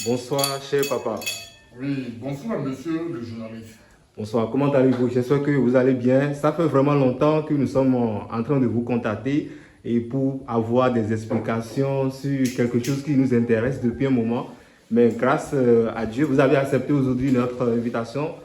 Bonsoir, cher papa. Oui, bonsoir monsieur le journaliste. Bonsoir, comment allez-vous? J'espère que vous allez bien. Ça fait vraiment longtemps que nous sommes en train de vous contacter et pour avoir des explications sur quelque chose qui nous intéresse depuis un moment. Mais grâce à Dieu, vous avez accepté aujourd'hui notre invitation.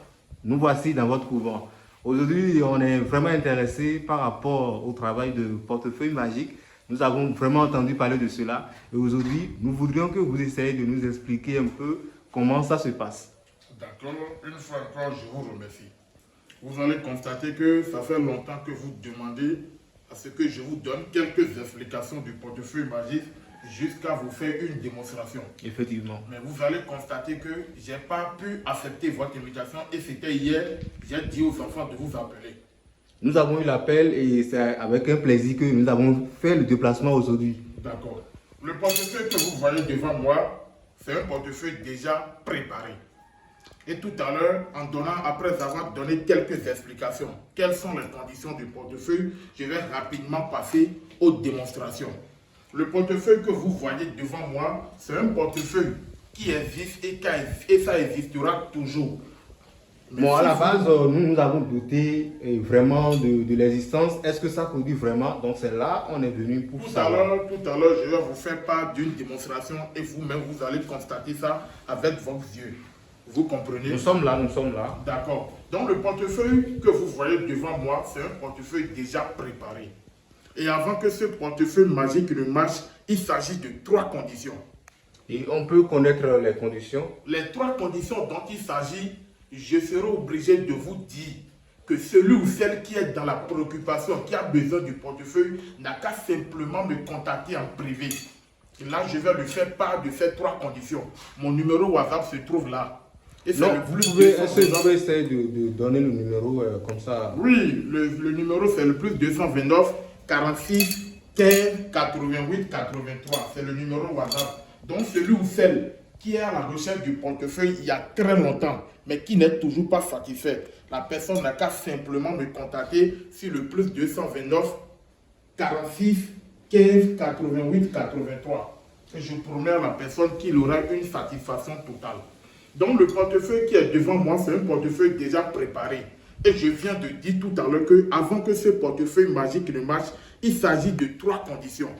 Nous voici dans votre couvent. Aujourd'hui, on est vraiment intéressé par rapport au travail de portefeuille magique. Nous avons vraiment entendu parler de cela. Et aujourd'hui, nous voudrions que vous essayiez de nous expliquer un peu comment ça se passe. D'accord, une fois encore, je vous remercie. Vous allez constater que ça fait longtemps que vous demandez à ce que je vous donne quelques explications du portefeuille magique jusqu'à vous faire une démonstration. Effectivement. Mais vous allez constater que je n'ai pas pu accepter votre invitation et c'était hier, j'ai dit aux enfants de vous appeler. Nous avons eu l'appel et c'est avec un plaisir que nous avons fait le déplacement aujourd'hui. D'accord. Le portefeuille que vous voyez devant moi, c'est un portefeuille déjà préparé. Et tout à l'heure, après avoir donné quelques explications, quelles sont les conditions du portefeuille, je vais rapidement passer aux démonstrations. Le portefeuille que vous voyez devant moi, c'est un portefeuille qui existe et ça existera toujours. Bon, à la base, nous avons douté vraiment de l'existence. Est-ce que ça produit vraiment? Donc c'est là on est venu pour Tout savoir. à l'heure, je vais vous faire part d'une démonstration et vous-même, vous allez constater ça avec vos yeux. Vous comprenez? Nous sommes là, nous sommes là. D'accord. Donc le portefeuille que vous voyez devant moi, c'est un portefeuille déjà préparé. Et avant que ce portefeuille magique ne marche, il s'agit de 3 conditions. Et on peut connaître les conditions. Les 3 conditions dont il s'agit, je serai obligé de vous dire que celui ou celle qui est dans la préoccupation, qui a besoin du portefeuille, n'a qu'à simplement me contacter en privé. Et là, je vais lui faire part de ces 3 conditions. Mon numéro WhatsApp se trouve là. Et Non, vous pouvez essayer de donner le numéro comme ça. Oui, le numéro c'est le plus 229 46 15 88 83. C'est le numéro WhatsApp. Donc celui ou celle qui est à la recherche du portefeuille il y a très longtemps, mais qui n'est toujours pas satisfait, la personne n'a qu'à simplement me contacter sur le plus 229 46 15 88 83. Et je promets à la personne qu'il aura une satisfaction totale. Donc le portefeuille qui est devant moi, c'est un portefeuille déjà préparé. Et je viens de dire tout à l'heure qu'avant que ce portefeuille magique ne marche, il s'agit de 3 conditions.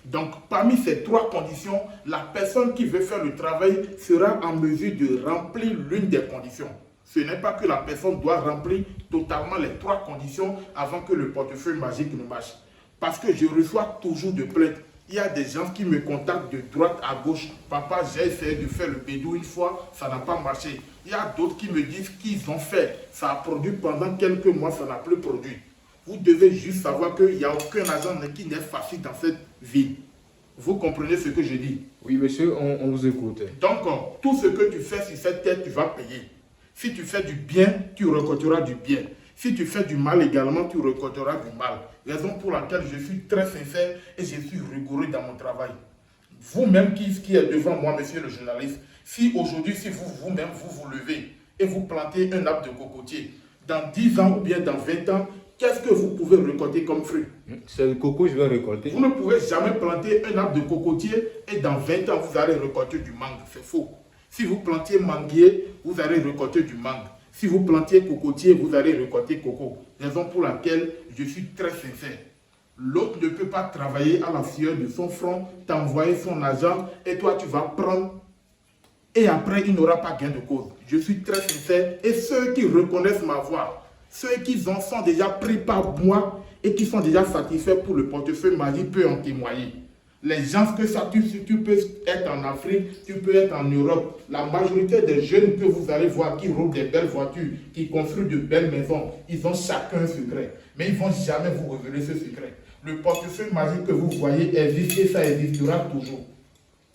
Donc parmi ces 3 conditions, la personne qui veut faire le travail sera en mesure de remplir l'une des conditions. Ce n'est pas que la personne doit remplir totalement les 3 conditions avant que le portefeuille magique ne marche. Parce que je reçois toujours de plaintes. Il y a des gens qui me contactent de droite à gauche. Papa, j'ai essayé de faire le bédou une fois, ça n'a pas marché. Il y a d'autres qui me disent qu'ils ont fait. Ça a produit pendant quelques mois, ça n'a plus produit. Vous devez juste savoir qu'il n'y a aucun agent qui n'est facile dans cette vie. Vous comprenez ce que je dis? Oui, monsieur, on vous écoute. Donc, tout ce que tu fais sur cette terre, tu vas payer. Si tu fais du bien, tu récolteras du bien. Si tu fais du mal également, tu récolteras du mal. Raison pour laquelle je suis très sincère et je suis rigoureux dans mon travail. Vous-même qui êtes devant moi, monsieur le journaliste, si aujourd'hui, si vous-même, vous levez et vous plantez un arbre de cocotier, dans 10 ans ou bien dans 20 ans, qu'est-ce que vous pouvez récolter comme fruit? C'est le coco que je vais récolter. Vous ne pouvez jamais planter un arbre de cocotier et dans 20 ans, vous allez récolter du mangue. C'est faux. Si vous plantiez manguier, vous allez récolter du mangue. Si vous plantiez cocotier, vous allez récolter coco. Raison pour laquelle je suis très sincère. L'autre ne peut pas travailler à la sueur de son front, t'envoyer son argent et toi tu vas prendre et après il n'aura pas gain de cause. Je suis très sincère et ceux qui reconnaissent ma voix, ceux qui sont déjà pris par moi et qui sont déjà satisfaits pour le portefeuille magique peuvent en témoigner. Les gens que ça, tu peux être en Afrique, tu peux être en Europe. La majorité des jeunes que vous allez voir qui roulent des belles voitures, qui construisent de belles maisons, ils ont chacun un secret. Mais ils ne vont jamais vous révéler ce secret. Le portefeuille magique que vous voyez existe et ça existera toujours.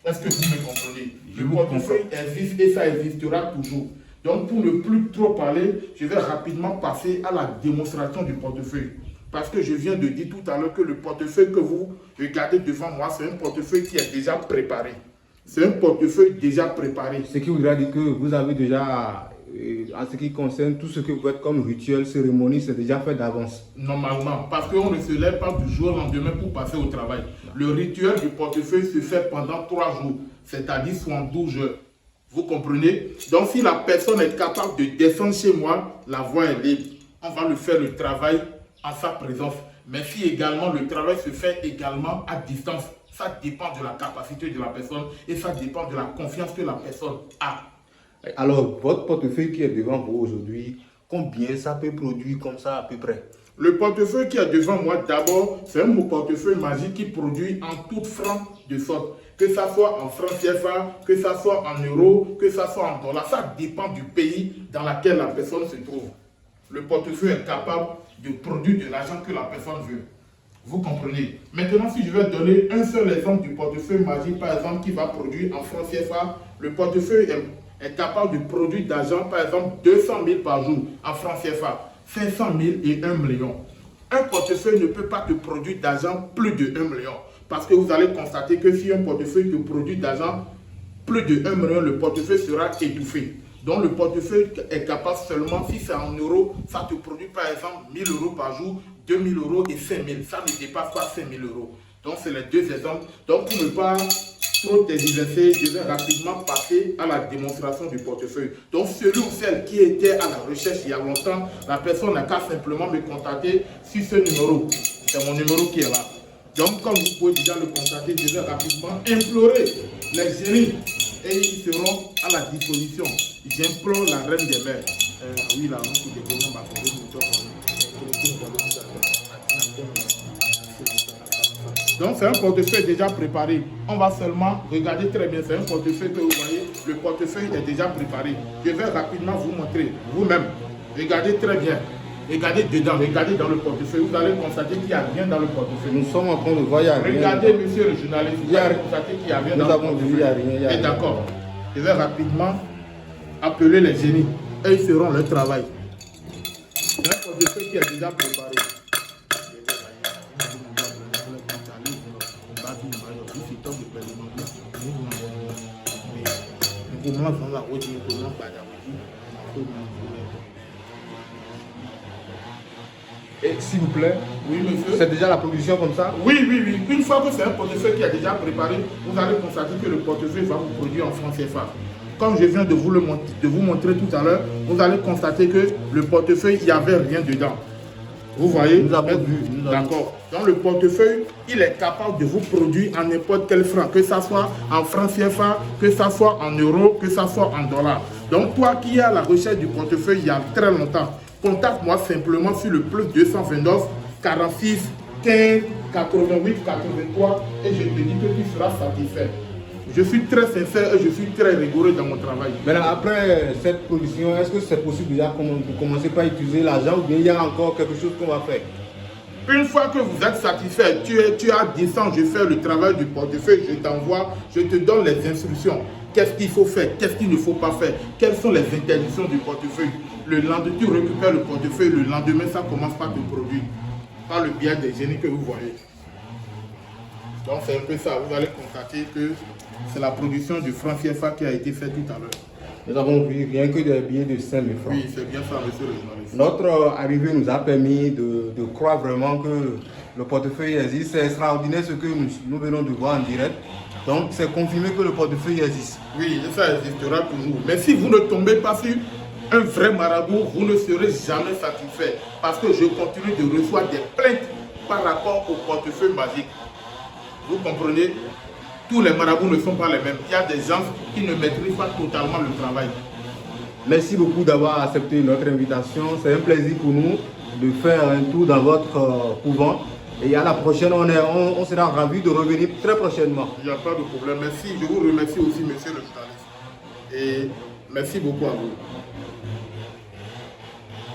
Est-ce que vous me comprenez? Le portefeuille existe et ça existera toujours. Donc pour ne plus trop parler, je vais rapidement passer à la démonstration du portefeuille. Parce que je viens de dire tout à l'heure que le portefeuille que vous regardez devant moi, c'est un portefeuille qui est déjà préparé. C'est un portefeuille déjà préparé. Ce qui voudra dire que vous avez déjà, en ce qui concerne tout ce que vous faites comme rituel, cérémonie, c'est déjà fait d'avance. Normalement, parce qu'on ne se lève pas du jour au lendemain pour passer au travail. Le rituel du portefeuille se fait pendant 3 jours, c'est-à-dire 72 heures. Vous comprenez? Donc, si la personne est capable de descendre chez moi, la voie est libre. On va lui faire le travail en sa présence. Mais si également le travail se fait également à distance, ça dépend de la capacité de la personne et ça dépend de la confiance que la personne a. Alors, votre portefeuille qui est devant vous aujourd'hui, combien ça peut produire comme ça à peu près? Le portefeuille qui est devant moi, d'abord, c'est un portefeuille magique qui produit en toute franc de sorte. Que ça soit en francs CFA, que ça soit en euros, que ça soit en dollars. Ça dépend du pays dans lequel la personne se trouve. Le portefeuille est capable de produire de l'argent que la personne veut. Vous comprenez? Maintenant, si je vais donner un seul exemple du portefeuille magique, par exemple, qui va produire en francs CFA, le portefeuille est capable de produire d'argent, par exemple, 200 000 par jour en francs CFA, 500 000 et 1 million. Un portefeuille ne peut pas te produire d'argent plus de 1 million. Parce que vous allez constater que si un portefeuille te produit d'argent plus de 1 million, le portefeuille sera étouffé. Donc le portefeuille est capable seulement, si c'est en euros, ça te produit par exemple 1 000 euros par jour, 2 000 euros et 5 000. Ça ne dépasse pas 5 000 euros. Donc c'est les deux exemples. Donc pour ne pas trop tergiverser, je vais rapidement passer à la démonstration du portefeuille. Donc celui ou celle qui était à la recherche il y a longtemps, la personne n'a qu'à simplement me contacter sur ce numéro. C'est mon numéro qui est là. Donc, comme vous pouvez déjà le constater, je vais rapidement implorer les génies et ils seront à la disposition. J'implore la reine des mers. Oui, là, donc, c'est un portefeuille déjà préparé. On va seulement regarder très bien. C'est un portefeuille que vous voyez. Le portefeuille est déjà préparé. Je vais rapidement vous montrer vous-même. Regardez très bien. Regardez dedans, regardez dans le portefeuille, vous allez constater qu'il n'y a rien dans le portefeuille. Nous sommes en train de voir, il n'y a rien. Regardez, monsieur le journaliste, vous allez constater qu'il n'y a rien dans le portefeuille. Il y a rien. Et d'accord, je vais rapidement appeler les génies et ils feront leur travail. C'est un portefeuille qui est déjà préparé. Et s'il vous plaît, oui, monsieur. C'est déjà la production comme ça? Oui, oui, oui. Une fois que c'est un portefeuille qui est déjà préparé, vous allez constater que le portefeuille va vous produire en francs CFA. Comme je viens de vous montrer tout à l'heure, vous allez constater que le portefeuille, il n'y avait rien dedans. Vous voyez? Nous avons vu. D'accord. Donc le portefeuille, il est capable de vous produire en n'importe quel franc, que ça soit en francs CFA, que ça soit en euros, que ça soit en dollars. Donc toi qui es à la recherche du portefeuille il y a très longtemps, contacte-moi simplement sur le plus 229 46 15 88 83 et je te dis que tu seras satisfait. Je suis très sincère et je suis très rigoureux dans mon travail. Maintenant, après cette production, est-ce que c'est possible déjà de commencer par utiliser l'argent ou bien il y a encore quelque chose qu'on va faire? Une fois que vous êtes satisfait, tu as 10 ans, je fais le travail du portefeuille, je t'envoie, je te donne les instructions. Qu'est-ce qu'il faut faire, qu'est-ce qu'il ne faut pas faire, quelles sont les interdictions du portefeuille. Le lendemain, tu récupères le portefeuille, le lendemain, ça commence par te produire. Par le biais des génies que vous voyez. Donc c'est un peu ça, vous allez constater que c'est la production du franc CFA qui a été faite tout à l'heure. Nous avons vu rien que des billets de 5 000 francs. Oui, c'est bien ça, monsieur le journaliste. Notre arrivée nous a permis de croire vraiment que le portefeuille existe. C'est extraordinaire ce que nous venons de voir en direct. Donc, c'est confirmé que le portefeuille existe. Oui, ça existera toujours. Mais si vous ne tombez pas sur un vrai marabout, vous ne serez jamais satisfait. Parce que je continue de recevoir des plaintes par rapport au portefeuille magique. Vous comprenez? Tous les marabouts ne sont pas les mêmes. Il y a des gens qui ne maîtrisent pas totalement le travail. Merci beaucoup d'avoir accepté notre invitation. C'est un plaisir pour nous de faire un tour dans votre couvent. Et à la prochaine, on sera ravis de revenir très prochainement. Il n'y a pas de problème. Merci. Je vous remercie aussi, monsieur le journaliste. Et merci beaucoup à vous.